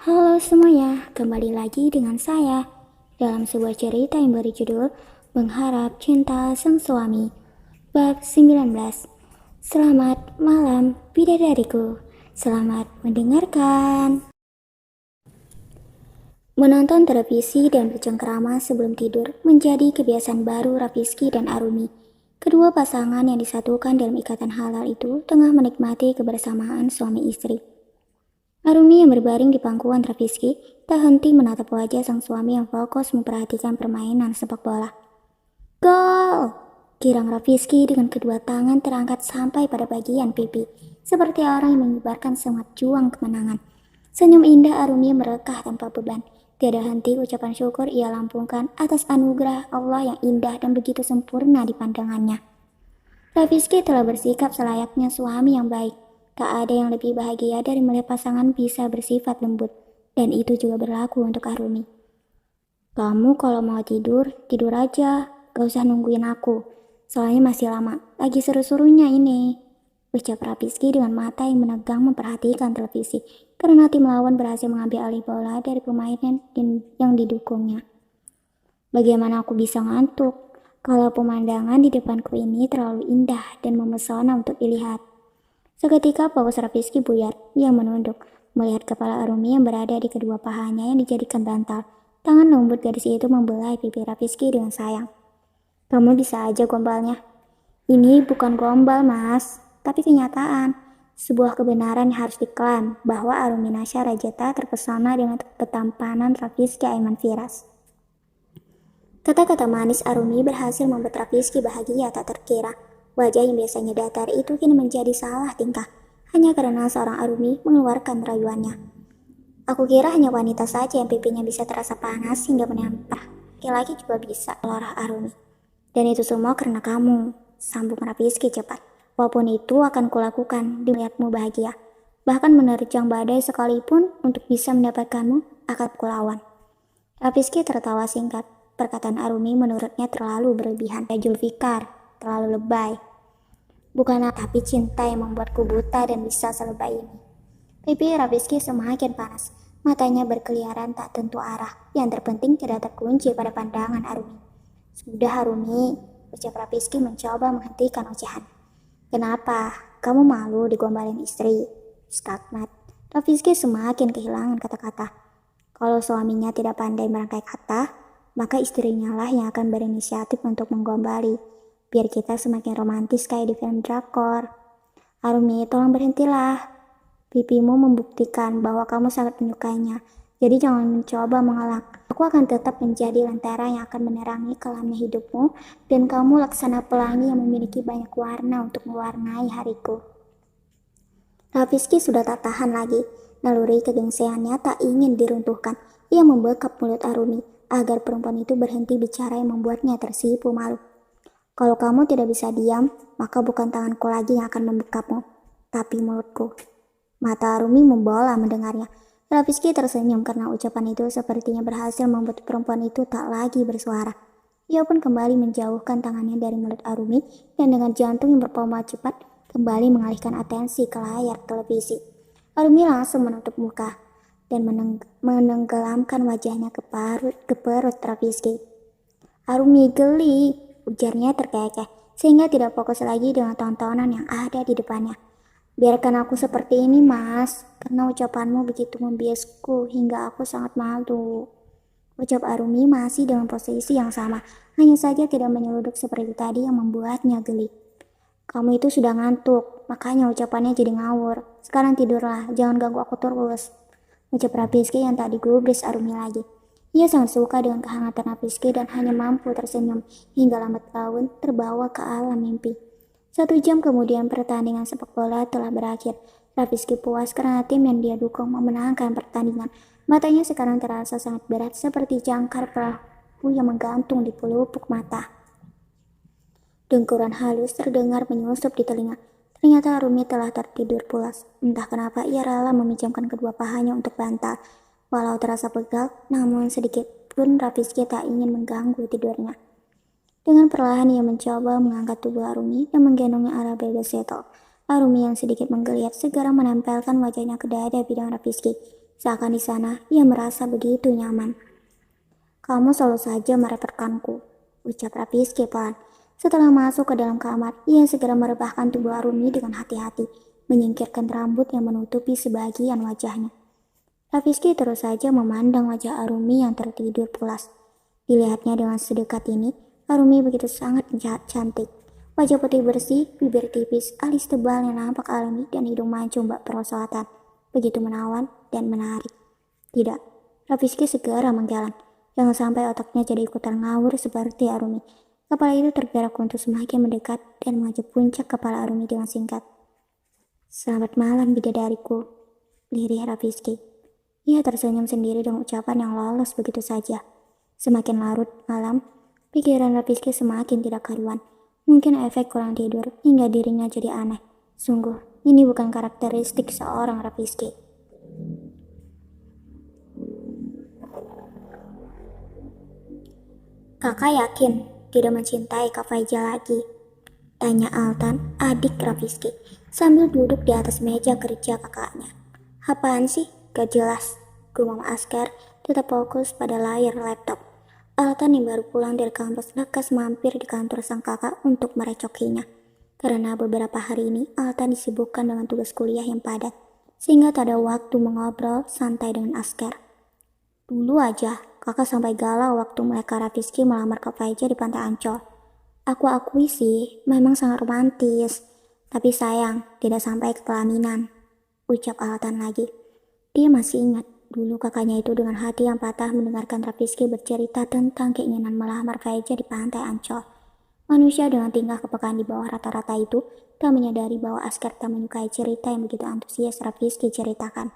Halo semuanya, kembali lagi dengan saya dalam sebuah cerita yang berjudul Mengharap Cinta Sang Suami, Bab 19. Selamat malam bidadariku, selamat mendengarkan. Menonton televisi dan bercengkrama sebelum tidur menjadi kebiasaan baru Rafizky dan Arumi. Kedua pasangan yang disatukan dalam ikatan halal itu tengah menikmati kebersamaan suami istri. Arumi yang berbaring di pangkuan Rafizky tak henti menatap wajah sang suami yang fokus memperhatikan permainan sepak bola. Gol! Girang Rafizky dengan kedua tangan terangkat sampai pada bagian pipi, seperti orang yang mengibarkan semangat juang kemenangan. Senyum indah Arumi merekah tanpa beban. Tiada henti ucapan syukur ia lampungkan atas anugerah Allah yang indah dan begitu sempurna di pandangannya. Rafizky telah bersikap selayaknya suami yang baik. Tak ada yang lebih bahagia dari melihat pasangan bisa bersifat lembut. Dan itu juga berlaku untuk Arumi. Kamu kalau mau tidur, tidur aja. Gak usah nungguin aku. Soalnya masih lama. Lagi seru-serunya ini. Ucap Rafizky dengan mata yang menegang memperhatikan televisi. Karena tim lawan berhasil mengambil alih bola dari pemain yang didukungnya. Bagaimana aku bisa ngantuk? Kalau pemandangan di depanku ini terlalu indah dan memesona untuk dilihat. Seketika paus Rafizky buyar, ia menunduk, melihat kepala Arumi yang berada di kedua pahanya yang dijadikan bantal. Tangan lembut gadis itu membelai pipi Rafizky dengan sayang. Kamu bisa aja gombalnya. Ini bukan gombal, Mas, tapi kenyataan. Sebuah kebenaran yang harus diklaim bahwa Arumi Nasya Rajata terpesona dengan ketampanan Rafizky Aiman Firas. Kata-kata manis Arumi berhasil membuat Rafizky bahagia tak terkira. Wajah yang biasanya datar itu kini menjadi salah tingkah, hanya karena seorang Arumi mengeluarkan rayuannya. Aku kira hanya wanita saja yang pipinya bisa terasa panas hingga menempah. Laki-laki juga bisa, Laura Arumi. Dan itu semua karena kamu, sambung Rafizky cepat. Walaupun itu akan kulakukan demi melihatmu bahagia. Bahkan menerjang badai sekalipun untuk bisa mendapatkanmu akan kulawan. Rafizky tertawa singkat. Perkataan Arumi menurutnya terlalu berlebihan. Julfikar, terlalu lebay. Bukan tapi cinta yang membuatku buta dan bisa selebay ini. Pipi Rafizky semakin panas. Matanya berkeliaran tak tentu arah. Yang terpenting tidak terkunci pada pandangan Arumi. Sudah Arumi, ucap Rafizky mencoba menghentikan ocehan. Kenapa? Kamu malu digombalin istri? Skakmat. Rafizky semakin kehilangan kata-kata. Kalau suaminya tidak pandai merangkai kata, maka istrinya lah yang akan berinisiatif untuk menggombali. Biar kita semakin romantis kayak di film drakor. Arumi, tolong berhentilah. Pipimu membuktikan bahwa kamu sangat menyukainya. Jadi jangan mencoba mengelak. Aku akan tetap menjadi lentera yang akan menerangi kelamnya hidupmu dan kamu laksana pelangi yang memiliki banyak warna untuk mewarnai hariku. Rafizky sudah tak tahan lagi. Naluri kegengsiannya tak ingin diruntuhkan. Ia membekap mulut Arumi agar perempuan itu berhenti bicara yang membuatnya tersipu malu. Kalau kamu tidak bisa diam, maka bukan tanganku lagi yang akan membekapmu, tapi mulutku. Mata Arumi membola mendengarnya. Rafizky tersenyum karena ucapan itu sepertinya berhasil membuat perempuan itu tak lagi bersuara. Ia pun kembali menjauhkan tangannya dari mulut Arumi dan dengan jantung yang berpompa cepat kembali mengalihkan atensi ke layar televisi. Arumi langsung menutup muka dan menenggelamkan wajahnya ke perut Rafizky. Arumi geli, ujarnya terkekeh, sehingga tidak fokus lagi dengan tontonan yang ada di depannya. Biarkan aku seperti ini, Mas, karena ucapanmu begitu membiasku hingga aku sangat malu. Ucap Arumi masih dengan posisi yang sama, hanya saja tidak menyeluduk seperti tadi yang membuatnya geli. Kamu itu sudah ngantuk, makanya ucapannya jadi ngawur. Sekarang tidurlah, jangan ganggu aku terus. Ucap Rafizky yang tak digubris Arumi lagi. Ia sangat suka dengan kehangatan Rafizky dan hanya mampu tersenyum hingga lambat laun terbawa ke alam mimpi. 1 jam kemudian pertandingan sepak bola telah berakhir. Rafizky puas karena tim yang dia dukung memenangkan pertandingan. Matanya sekarang terasa sangat berat seperti jangkar perahu yang menggantung di pelupuk mata. Dengkuran halus terdengar menyusup di telinga. Ternyata Arumi telah tertidur pulas. Entah kenapa ia rela meminjamkan kedua pahanya untuk bantal. Walau terasa pegal, namun sedikit pun Rafizky tak ingin mengganggu tidurnya. Dengan perlahan ia mencoba mengangkat tubuh Arumi dan menggendongnya arah Bebeseto. Arumi yang sedikit menggeliat segera menempelkan wajahnya ke dada bidang Rafizky. Seakan di sana ia merasa begitu nyaman. Kamu selalu saja merepotkanku, ucap Rafizky pelan. Setelah masuk ke dalam kamar, ia segera merebahkan tubuh Arumi dengan hati-hati, menyingkirkan rambut yang menutupi sebagian wajahnya. Rafizky terus saja memandang wajah Arumi yang tertidur pulas. Dilihatnya dengan sedekat ini, Arumi begitu sangat cantik. Wajah putih bersih, bibir tipis, alis tebal yang nampak alami, dan hidung mancung bak perosotan. Begitu menawan dan menarik. Tidak, Rafizky segera menggeleng. Jangan sampai otaknya jadi ikutan ngawur seperti Arumi. Kepala itu tergerak untuk semakin mendekat dan mengajak puncak kepala Arumi dengan singkat. Selamat malam bidadariku, lirih Rafizky. Ia tersenyum sendiri dengan ucapan yang lolos begitu saja. Semakin larut malam, pikiran Rafizky semakin tidak karuan. Mungkin efek kurang tidur hingga dirinya jadi aneh. Sungguh, ini bukan karakteristik seorang Rafizky. Kakak yakin tidak mencintai Kak Faija lagi? Tanya Altan, adik Rafizky, sambil duduk di atas meja kerja kakaknya. Apaan sih? Gak jelas, gumam Askar, tetap fokus pada layar laptop. Altan yang baru pulang dari kampus lekas mampir di kantor sang kakak untuk merecokinya. Karena beberapa hari ini Altan disibukkan dengan tugas kuliah yang padat, sehingga tak ada waktu mengobrol santai dengan Askar. Dulu aja, kakak sampai galau waktu mereka Rafizky melamar Kak Faija di Pantai Ancol. Aku akui sih, memang sangat romantis. Tapi sayang, tidak sampai ke pelaminan, ucap Altan lagi. Dia masih ingat, dulu kakaknya itu dengan hati yang patah mendengarkan Rafizky bercerita tentang keinginan melamar Faija di Pantai Ancol. Manusia dengan tingkah kepekaan di bawah rata-rata itu tak menyadari bahwa Askar tak menyukai cerita yang begitu antusias Rafizky ceritakan.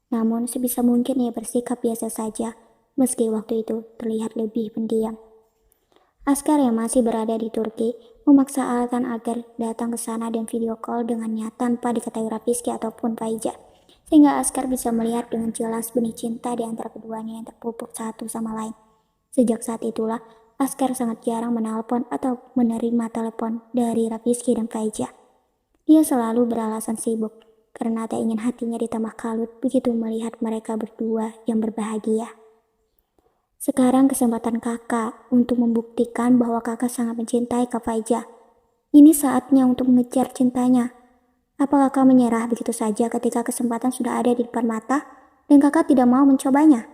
Namun sebisa mungkin ia bersikap biasa saja, meski waktu itu terlihat lebih pendiam. Askar yang masih berada di Turki memaksa Altan agar datang ke sana dan video call dengannya tanpa diketahui Rafizky ataupun Faija, sehingga Askar bisa melihat dengan jelas benih cinta di antara keduanya yang terpupuk satu sama lain. Sejak saat itulah, Askar sangat jarang menelpon atau menerima telepon dari Rafizky dan Faija. Dia selalu beralasan sibuk, karena tak ingin hatinya ditambah kalut begitu melihat mereka berdua yang berbahagia. Sekarang kesempatan kakak untuk membuktikan bahwa kakak sangat mencintai Kak Faija. Ini saatnya untuk mengejar cintanya. Apa kakak menyerah begitu saja ketika kesempatan sudah ada di depan mata dan kakak tidak mau mencobanya?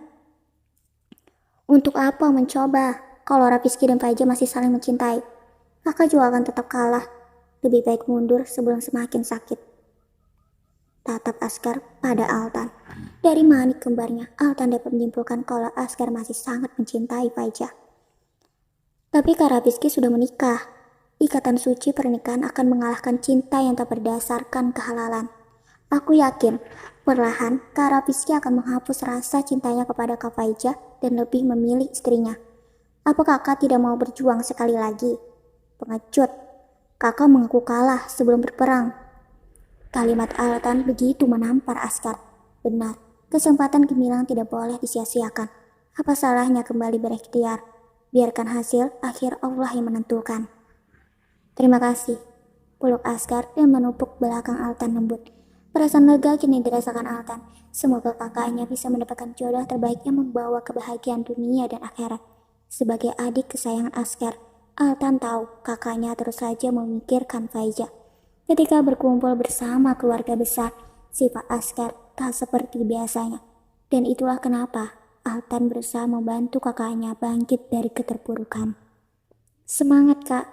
Untuk apa mencoba kalau Rafizky dan Faija masih saling mencintai? Kakak juga akan tetap kalah. Lebih baik mundur sebelum semakin sakit. Tatap Askar pada Altan. Dari manik kembarnya, Altan dapat menyimpulkan kalau Askar masih sangat mencintai Faija. Tapi Kak Rafizky sudah menikah. Ikatan suci pernikahan akan mengalahkan cinta yang tak berdasarkan kehalalan. Aku yakin, perlahan Kak Rafizky akan menghapus rasa cintanya kepada Kak Faija dan lebih memilih istrinya. Apa kakak tidak mau berjuang sekali lagi? Pengecut, kakak mengaku kalah sebelum berperang. Kalimat Altan begitu menampar Askar. Benar, kesempatan gemilang tidak boleh disia-siakan. Apa salahnya kembali berikhtiar? Biarkan hasil akhir Allah yang menentukan. Terima kasih, peluk Askar dan menupuk belakang Altan lembut. Perasaan lega kini dirasakan Altan. Semoga kakaknya bisa mendapatkan jodoh terbaik yang membawa kebahagiaan dunia dan akhirat. Sebagai adik kesayangan Askar, Altan tahu kakaknya terus saja memikirkan Faija. Ketika berkumpul bersama keluarga besar, sifat Askar tak seperti biasanya. Dan itulah kenapa Altan berusaha membantu kakaknya bangkit dari keterpurukan. Semangat kak,